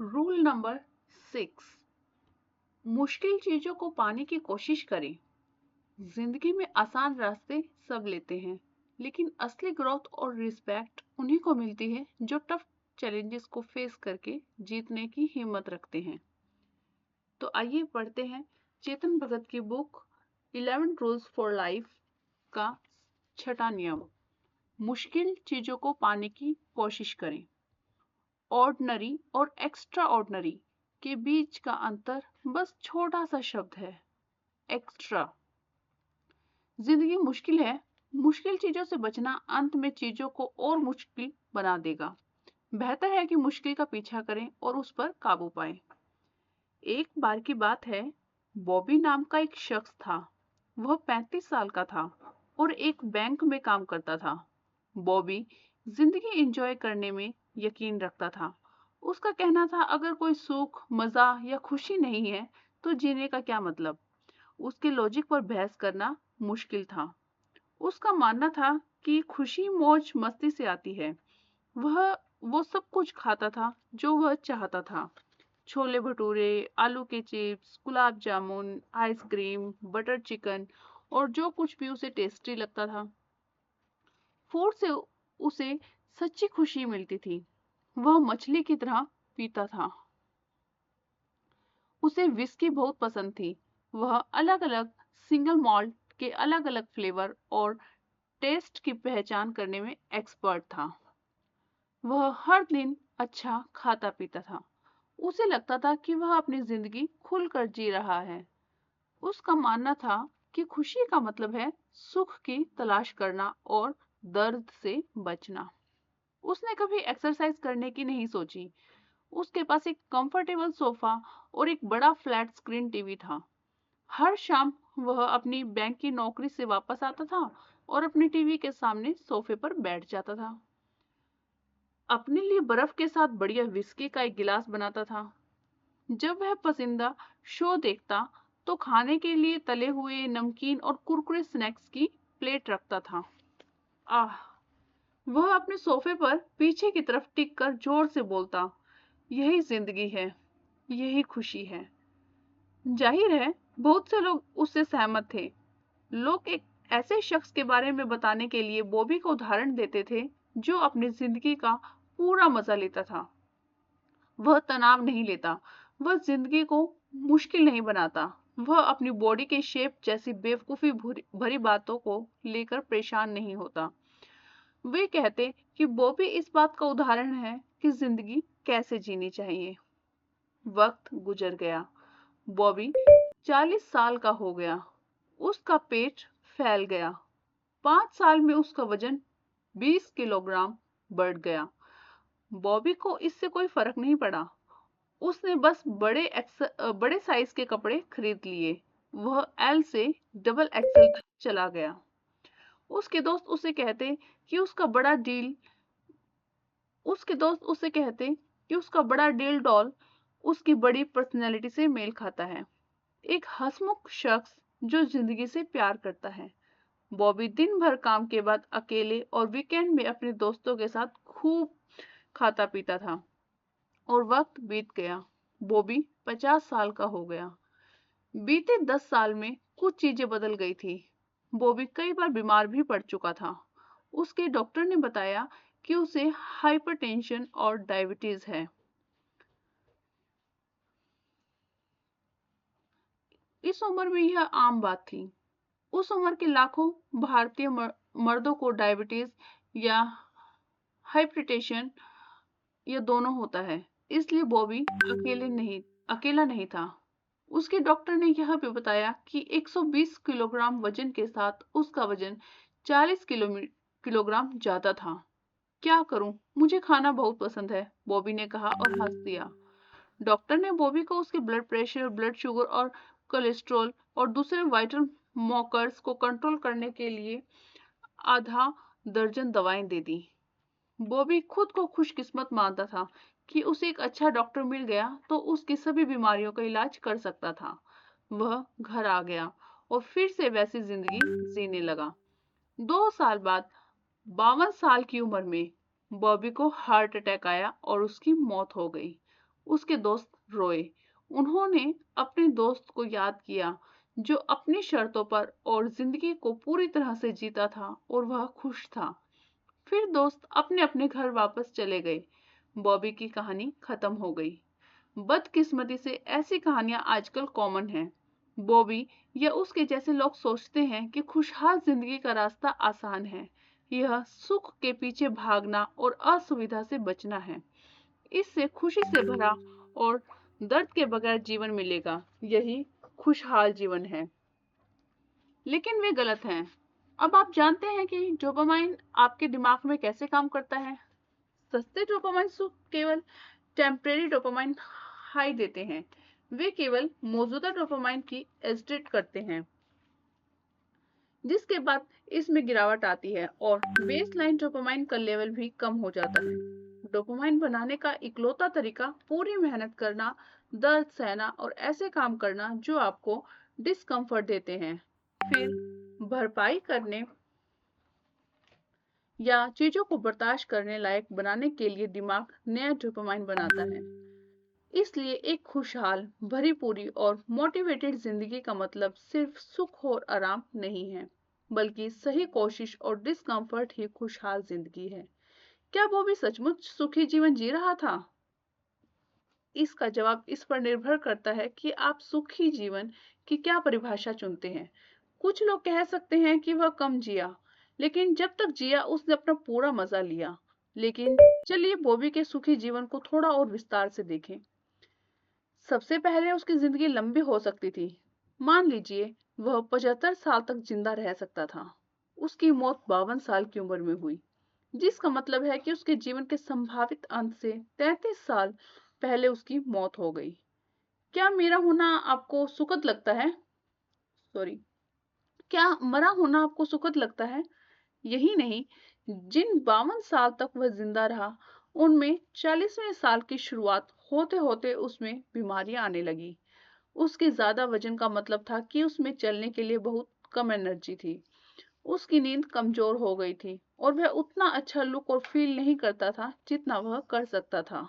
Rule number 6, मुश्किल चीजों को पाने की कोशिश करें। जिंदगी में आसान रास्ते सब लेते हैं, लेकिन असली ग्रोथ और रिस्पेक्ट उन्हीं को मिलती है जो टफ चैलेंजेस को फेस करके जीतने की हिम्मत रखते हैं। तो आइए पढ़ते हैं चेतन भगत की बुक 11 रूल्स फॉर लाइफ का छठा नियम, मुश्किल चीजों को पाने की कोशिश करें। ऑर्डिनरी और एक्स्ट्रा ऑर्डिनरी के बीच का अंतर बस छोटा सा शब्द है, एक्स्ट्रा। जिंदगी मुश्किल है, मुश्किल चीजों से बचना अंत में चीजों को और मुश्किल बना देगा। बेहतर है कि मुश्किल का पीछा करें और उस पर काबू पाएं। एक बार की बात है, बॉबी नाम का एक शख्स था। वह 35 साल का था और एक बैंक में काम करता था। बॉबी जिंदगी एंजॉय करने में यकीन रखता था। उसका कहना था, अगर कोई सुख, मजा या खुशी नहीं है तो जीने का क्या मतलब। उसके लॉजिक पर बहस करना मुश्किल था। उसका मानना था कि खुशी मौज मस्ती से आती है। वह वो सब कुछ खाता था जो वह चाहता था। छोले भटूरे, आलू के chips, gulab jamun, ice cream, butter chicken और जो कुछ भी उसे टेस्टी लगता था। फूड से उसे सच्ची खुशी मिलती थी। वह मछली की तरह पीता था। उसे विस्की बहुत पसंद थी। वह अलग अलग सिंगल मॉल्ट के अलग अलग फ्लेवर और टेस्ट की पहचान करने में एक्सपर्ट था। वह हर दिन अच्छा खाता पीता था। उसे लगता था कि वह अपनी जिंदगी खुलकर जी रहा है। उसका मानना था कि खुशी का मतलब है सुख की तलाश करना और दर्द से बचना। उसने कभी एक्सरसाइज करने की नहीं सोची। उसके पास एक कंफर्टेबल सोफा और एक बड़ा फ्लैट स्क्रीन टीवी था। हर शाम वह अपनी बैंक की नौकरी से वापस आता था और अपनी टीवी के सामने सोफे पर बैठ जाता था। अपने लिए बर्फ के साथ बढ़िया विस्की का एक गिलास बनाता था। जब वह पसंदीदा शो देखता तो खाने के लिए तले हुए नमकीन और कुरकुरे स्नैक्स की प्लेट रखता था। आह, वह अपने सोफे पर पीछे की तरफ टिक कर जोर से बोलता, यही जिंदगी है, यही खुशी है। जाहिर है, बहुत से लोग उससे सहमत थे। लोग एक ऐसे शख्स के बारे में बताने के लिए बॉबी का उदाहरण देते थे जो अपनी जिंदगी का पूरा मजा लेता था। वह तनाव नहीं लेता, वह जिंदगी को मुश्किल नहीं बनाता। वह अपनी बॉडी के शेप जैसी बेवकूफी भरी बातों को लेकर परेशान नहीं होता। वे कहते कि बॉबी इस बात का उदाहरण है कि जिंदगी कैसे जीनी चाहिए। वक्त गुजर गया। बॉबी 40 साल का हो गया। उसका पेट फैल गया। 5 साल में उसका वजन 20 किलोग्राम बढ़ गया। बॉबी को इससे कोई फर्क नहीं पड़ा। उसने बस बड़े साइज के कपड़े खरीद लिए। वह एल से डबल एक्सएल तक चला गया। उसके दोस्त उसे कहते कि उसका बड़ा डील डॉल उसकी बड़ी पर्सनैलिटी से मेल खाता है। एक हंसमुख शख्स जो जिंदगी से प्यार करता है। बॉबी दिन भर काम के बाद अकेले और वीकेंड में अपने दोस्तों के साथ खूब खाता पीता था। और वक्त बीत गया। बॉबी 50 साल का हो गया। बीते 10 साल में कुछ चीजें बदल गई थी। बॉबी कई बार बीमार भी पड़ चुका था। उसके डॉक्टर ने बताया कि उसे हाइपरटेंशन और डायबिटीज है। इस उम्र में यह आम बात थी। उस उम्र के लाखों भारतीय मर्दों को डायबिटीज या हाइपरटेंशन ये दोनों होता है। इसलिए बॉबी अकेला नहीं था। उसके डॉक्टर ने यह भी बताया कि 120 किलोग्राम वजन के साथ उसका वजन 40 किलोग्राम ज्यादा था। क्या करूं? मुझे खाना बहुत पसंद है, बॉबी ने कहा और हंस दिया। डॉक्टर ने बॉबी को उसके ब्लड प्रेशर, ब्लड शुगर और कोलेस्ट्रॉल और दूसरे वाइटल मार्कर्स को कंट्रोल करने के लिए आधा दर्जन दवाएं दे दी। बॉबी खुद को खुशकिस्मत मानता था कि उसे एक अच्छा डॉक्टर मिल गया तो उसकी सभी बीमारियों का इलाज कर सकता था। वह घर आ गया और फिर से वैसी जिंदगी जीने लगा। 2 साल बाद 52 साल की उम्र में बॉबी को हार्ट अटैक आया और उसकी मौत हो गई। उसके दोस्त रोए। उन्होंने अपने दोस्त को याद किया जो अपनी शर्तों पर और जिंदगी को पूरी तरह से जीता था और वह खुश था। फिर दोस्त अपने अपने घर वापस चले गए। बॉबी की कहानी खत्म हो गई। बदकिस्मती से ऐसी कहानियां आजकल कॉमन हैं। बॉबी या उसके जैसे लोग सोचते हैं कि खुशहाल जिंदगी का रास्ता आसान है। यह सुख के पीछे भागना और असुविधा से बचना है। इससे खुशी से भरा और दर्द के बगैर जीवन मिलेगा। यही खुशहाल जीवन है। लेकिन वे गलत हैं। अब आप जानते हैं कि डोपामाइन आपके दिमाग में कैसे काम करता है। सस्ते डोपामाइन सुख केवल टेम्परेरी डोपामाइन हाई देते हैं। वे केवल मौजूदा डोपामाइन की एजिटेट करते हैं, जिसके बाद इसमें गिरावट आती है और बेसलाइन डोपामाइन का लेवल भी कम हो जाता है। डोपामाइन बनाने का इकलौता तरीका पूरी मेहनत करना, दर्द सहना और ऐसे काम करना जो आपको डिस्कम्फर्ट देते हैं, फिर भरपाई करने या चीजों को बर्दाश्त करने लायक बनाने के लिए दिमाग नया डोपामाइन बनाता है। इसलिए एक खुशहाल, भरी पूरी और मोटिवेटेड जिंदगी का मतलब सिर्फ सुख और आराम नहीं है, बल्कि सही कोशिश और डिस्कम्फर्ट ही खुशहाल जिंदगी है। क्या वो भी सचमुच सुखी जीवन जी रहा था? इसका जवाब इस पर निर्भर करता है कि आप सुखी जीवन की क्या परिभाषा चुनते हैं। कुछ लोग कह सकते हैं कि वह कम जिया, लेकिन जब तक जिया उसने अपना पूरा मजा लिया। लेकिन चलिए बॉबी के सुखी जीवन को थोड़ा और विस्तार से देखें। सबसे पहले उसकी जिंदगी लंबी हो सकती थी। मान लीजिए वह 75 साल तक जिंदा रह सकता था। उसकी मौत 52 साल की उम्र में हुई, जिसका मतलब है कि उसके जीवन के संभावित अंत से 33 साल पहले उसकी मौत हो गई। क्या मेरा होना आपको सुखद लगता है? सॉरी, क्या मरा होना आपको सुखद लगता है? यही नहीं, जिन 52 साल तक वह जिंदा रहा, उनमें 40वें साल की शुरुआत होते होते उसमें बीमारियां आने लगी। उसके ज्यादा वजन का मतलब था कि उसमें चलने के लिए बहुत कम एनर्जी थी। उसकी नींद कमजोर हो गई थी और वह उतना अच्छा लुक और फील नहीं करता था जितना वह कर सकता था।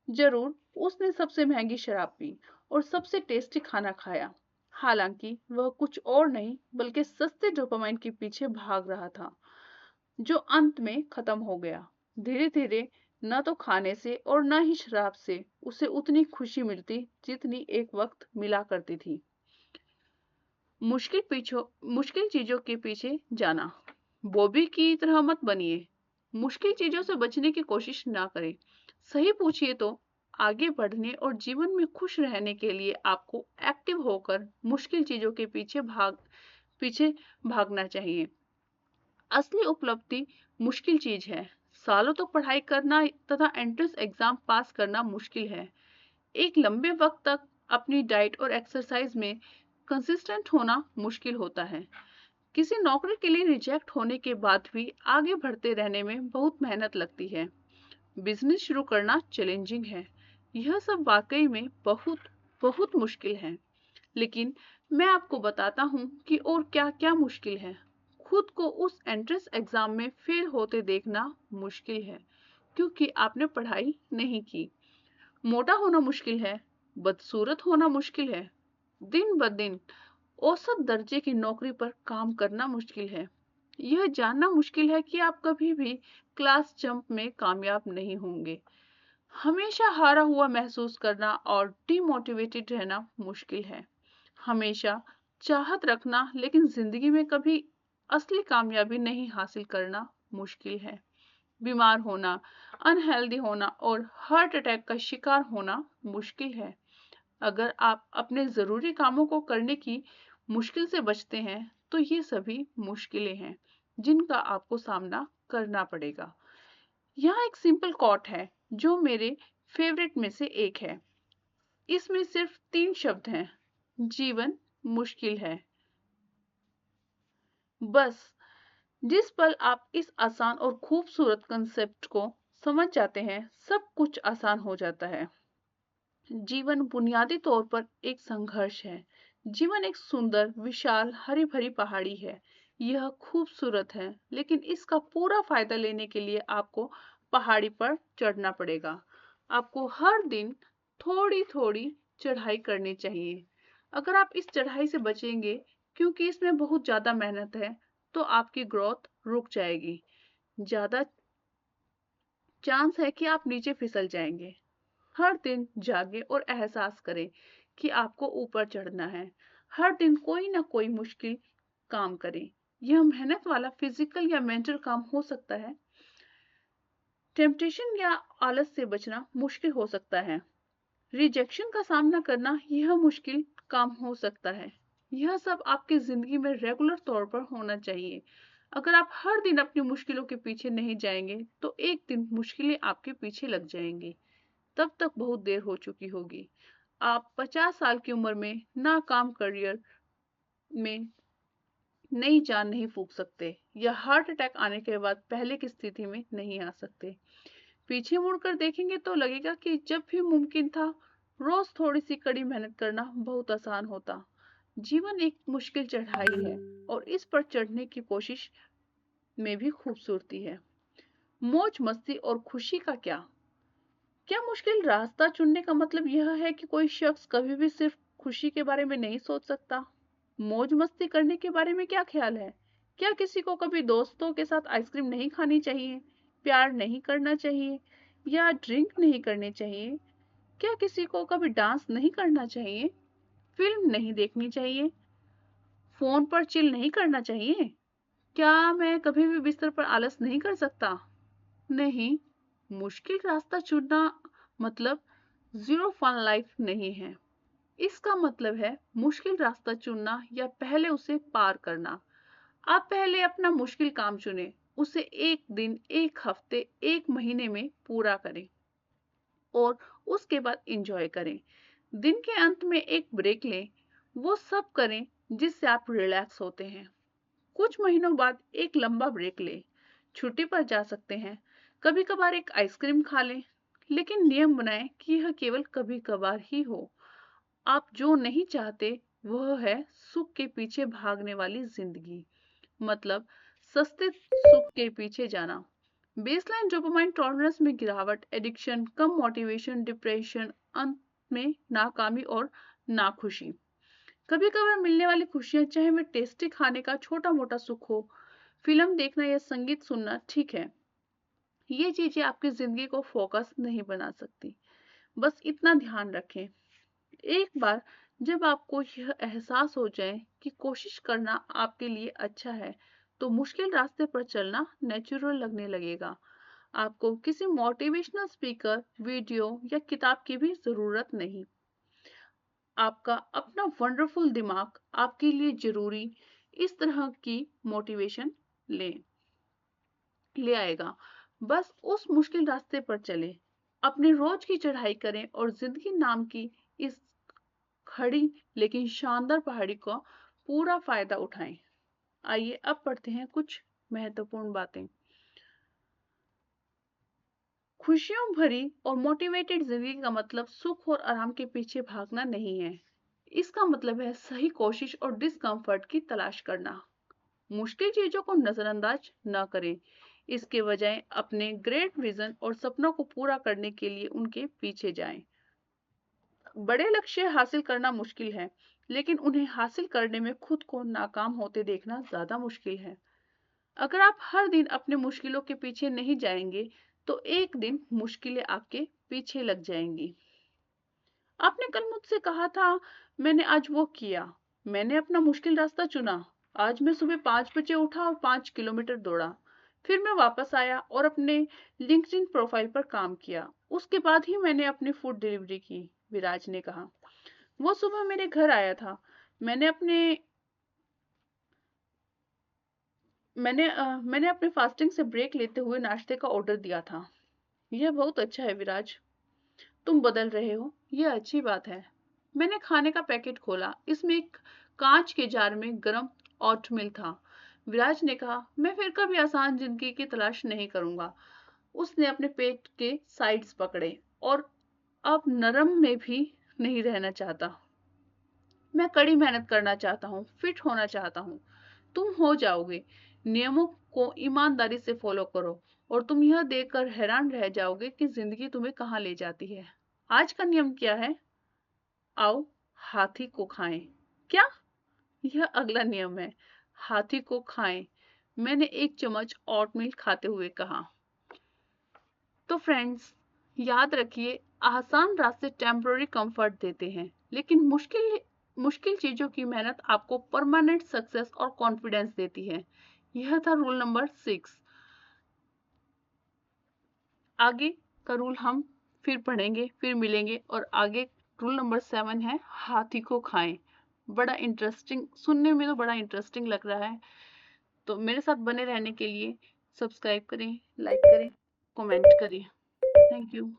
जरूर उसने सबसे महंगी शराब पी और सबसे टेस्टी खाना खाया, हालांकि वह कुछ और नहीं बल्कि सस्ते डोपामाइन के पीछे भाग रहा था, जो अंत में खत्म हो गया। धीरे धीरे न तो खाने से और न ही शराब से उसे उतनी खुशी मिलती जितनी एक वक्त मिला करती थी। मुश्किल चीजों के पीछे जाना। बॉबी की तरह मत बनिए। मुश्किल चीजों से बचने की कोशिश ना करें। सही पूछिए तो आगे बढ़ने और जीवन में खुश रहने के लिए आपको एक्टिव होकर मुश्किल चीजों के पीछे भागना चाहिए। असली उपलब्धि मुश्किल चीज है। सालों तक पढ़ाई करना तथा एंट्रेंस एग्जाम पास करना मुश्किल है। एक लंबे वक्त तक अपनी डाइट और एक्सरसाइज में कंसिस्टेंट होना मुश्किल होता है। किसी नौकरी के लिए रिजेक्ट होने के बाद भी आगे बढ़ते रहने में बहुत मेहनत लगती है। बिजनेस शुरू करना चैलेंजिंग है। यह सब वाकई में बहुत बहुत मुश्किल है। लेकिन मैं आपको बताता हूँ कि और क्या क्या मुश्किल है। खुद को उस एंट्रेंस एग्जाम में फेल होते देखना मुश्किल है, क्योंकि आपने पढ़ाई नहीं की। मोटा होना मुश्किल है, बदसूरत होना मुश्किल है, दिन ब दिन औसत दर्जे की नौकरी पर काम करना मुश्किल है। यह जानना मुश्किल है कि आप कभी भी क्लास जंप में कामयाब नहीं होंगे। हमेशा हारा हुआ महसूस करना और डिमोटिवेटेड रहना मुश्किल है। हमेशा चाहत रखना लेकिन जिंदगी में कभी असली कामयाबी नहीं हासिल करना मुश्किल है। बीमार होना, अनहेल्दी होना और हार्ट अटैक का शिकार होना मुश्किल है। अगर आप अपने जरूरी कामों को करने की मुश्किल से बचते हैं तो ये सभी मुश्किलें हैं जिनका आपको सामना करना पड़ेगा। यहाँ एक सिंपल कोट है जो मेरे फेवरेट में से एक है। इसमें सिर्फ 3 शब्द हैं, जीवन मुश्किल है। बस जिस पल आप इस आसान और खूबसूरत कंसेप्ट को समझ जाते हैं, सब कुछ आसान हो जाता है। जीवन बुनियादी तौर पर एक संघर्ष है। जीवन एक सुंदर, विशाल, हरी भरी पहाड़ी है। यह खूबसूरत है, लेकिन इसका पूरा फायदा लेने के लिए आपको पहाड़ी पर चढ़ना पड़ेगा। आपको हर दिन थोड़ी थोड़ी चढ़ाई करनी चाहिए। अगर आप इस चढ़ाई से बचेंगे, क्योंकि इसमें बहुत ज्यादा मेहनत है, तो आपकी ग्रोथ रुक जाएगी। ज्यादा चांस है कि आप नीचे फिसल जाएंगे। हर दिन जागे और एहसास करें कि आपको ऊपर चढ़ना है। हर दिन कोई ना कोई मुश्किल काम करें। यह मेहनत वाला फिजिकल या मेंटल काम हो सकता है। टेम्पटेशन या आलस से बचना मुश्किल हो सकता है। रिजेक्शन का सामना करना यह मुश्किल काम हो सकता है। यह सब आपकी जिंदगी में रेगुलर तौर पर होना चाहिए। अगर आप हर दिन अपनी मुश्किलों के पीछे नहीं जाएंगे, तो एक दिन मुश्किलें आपके पीछे लग जाएंगी। तब तक बहुत देर हो चुकी होगी। आप 50 साल की उम्र में नाकाम करियर में नई जान नहीं फूंक सकते, या हार्ट अटैक आने के बाद पहले की स्थिति में नहीं आ सकते। पीछे मुड़कर देखेंगे तो लगेगा कि जब भी मुमकिन था, रोज थोड़ी सी कड़ी मेहनत करना बहुत आसान होता। जीवन एक मुश्किल चढ़ाई है, और इस पर चढ़ने की कोशिश में भी खूबसूरती है। मौज मस्ती और खुशी का क्या? क्या मुश्किल रास्ता चुनने का मतलब यह है कि कोई शख्स कभी भी सिर्फ खुशी के बारे में नहीं सोच सकता? मौज मस्ती करने के बारे में क्या ख्याल है? क्या किसी को कभी दोस्तों के साथ आइसक्रीम नहीं खानी चाहिए, प्यार नहीं करना चाहिए, या ड्रिंक नहीं करनी चाहिए? क्या किसी को कभी डांस नहीं करना चाहिए, फिल्म नहीं देखनी चाहिए, फोन पर चिल नहीं करना चाहिए? क्या मैं कभी भी बिस्तर पर आलस नहीं कर सकता? नहीं। मुश्किल रास्ता चुनना मतलब जीरो फन लाइफ नहीं है। इसका मतलब है मुश्किल रास्ता चुनना या पहले उसे पार करना। आप पहले अपना मुश्किल काम चुनें, उसे एक दिन, एक हफ्ते, एक महीने में पूरा करें, और उसके बाद एंजॉय करें। दिन के अंत में एक ब्रेक लें, वो सब करें जिससे आप रिलैक्स होते हैं। कुछ महीनों बाद एक लंबा ब्रेक लें, छुट्टी पर जा सकते हैं, कभी कभार एक आइसक्रीम खा लें, लेकिन नियम बनाएं कि यह केवल कभी कभार ही हो। आप जो नहीं चाहते वह है सुख के पीछे भागने वाली जिंदगी, मतलब सस्ते सुख के पीछे जाना। बेसलाइन डोपामाइन टॉलरेंस में गिरावट, एडिक्शन, कम मोटिवेशन, डिप्रेशन, अंत में नाकामी और नाखुशी। कभी कभार मिलने वाली खुशियां, चाहे वह टेस्टी खाने का छोटा मोटा सुख हो, फिल्म देखना या संगीत सुनना, ठीक है, ये चीजें आपकी जिंदगी को फोकस नहीं बना सकती। बस इतना ध्यान रखें, एक बार जब आपको यह एहसास हो जाए कि कोशिश करना आपके लिए अच्छा है, तो मुश्किल रास्ते पर चलना नेचुरल लगने लगेगा। आपको किसी मोटिवेशनल स्पीकर, वीडियो या किताब की भी जरूरत नहीं। आपका अपना वंडरफुल दिमाग आपके लिए जरूरी इस तरह की मोटिवेशन ले ले आएगा। बस उस मुश्किल रास्ते पर चले, अपने रोज की चढ़ाई करें, और जिंदगी नाम की इस खड़ी लेकिन शानदार पहाड़ी का पूरा फायदा उठाएं। आइए अब पढ़ते हैं कुछ महत्वपूर्ण बातें। खुशियों भरी और मोटिवेटेड जिंदगी का मतलब सुख और आराम के पीछे भागना नहीं है। इसका मतलब है सही कोशिश और डिस्कम्फर्ट की तलाश करना। मुश्किल चीजों को नजरअंदाज न करें, इसके बजाय अपने ग्रेट विजन और सपनों को पूरा करने के लिए उनके पीछे जाएं। बड़े लक्ष्य हासिल करना मुश्किल है, लेकिन उन्हें हासिल करने में खुद को नाकाम होते देखना ज्यादा मुश्किल है। अगर आप हर दिन अपनी मुश्किलों के पीछे नहीं जाएंगे, तो एक दिन मुश्किलें आपके पीछे लग जाएंगी। आपने कल मुझसे कहा था, मैंने आज वो किया, मैंने अपना मुश्किल रास्ता चुना। आज मैं सुबह 5 बजे उठा और 5 किलोमीटर दौड़ा। फिर मैं वापस आया और अपने लिंक्डइन प्रोफाइल पर काम किया। उसके बाद ही मैंने अपनी फूड डिलीवरी की, विराज ने कहा। वो सुबह मेरे घर आया था। मैंने अपने मैंने अपने फास्टिंग से ब्रेक लेते हुए नाश्ते का ऑर्डर दिया था। यह बहुत अच्छा है विराज, तुम बदल रहे हो, यह अच्छी बात है। मैंने खाने का पैकेट खोला, इसमें एक कांच के जार में गर्म ओटमील था। विराज ने कहा, मैं फिर कभी आसान जिंदगी की तलाश नहीं करूंगा। उसने अपने पेट के साइड्स पकड़े, और अब नरम में भी नहीं रहना चाहता। मैं कड़ी मेहनत करना चाहता हूँ, फिट होना चाहता हूँ। तुम हो जाओगे। नियमों को ईमानदारी से फॉलो करो, और तुम यह देखकर हैरान रह जाओगे कि जिंदगी तुम्हें कहाँ ले जाती है। आज का नियम क्या है? आओ हाथी को खाएं। क्या? यह अगला नियम है। हाथी को खाएं। मैंने एक चम्मच ओटमील खाते हुए कहा। तो फ्रेंड्स, याद रखिए, आसान रास्ते टेम्पररी कंफर्ट देते हैं, लेकिन मुश्किल मुश्किल चीजों की मेहनत आपको परमानेंट सक्सेस और कॉन्फिडेंस देती है। यह था रूल नंबर 6। आगे का रूल हम फिर पढ़ेंगे, फिर मिलेंगे, और आगे रूल नंबर 7 है हाथी को खाएं। बड़ा इंटरेस्टिंग, सुनने में तो बड़ा इंटरेस्टिंग लग रहा है। तो मेरे साथ बने रहने के लिए सब्सक्राइब करें, लाइक करें, कमेंट करें। Thank you.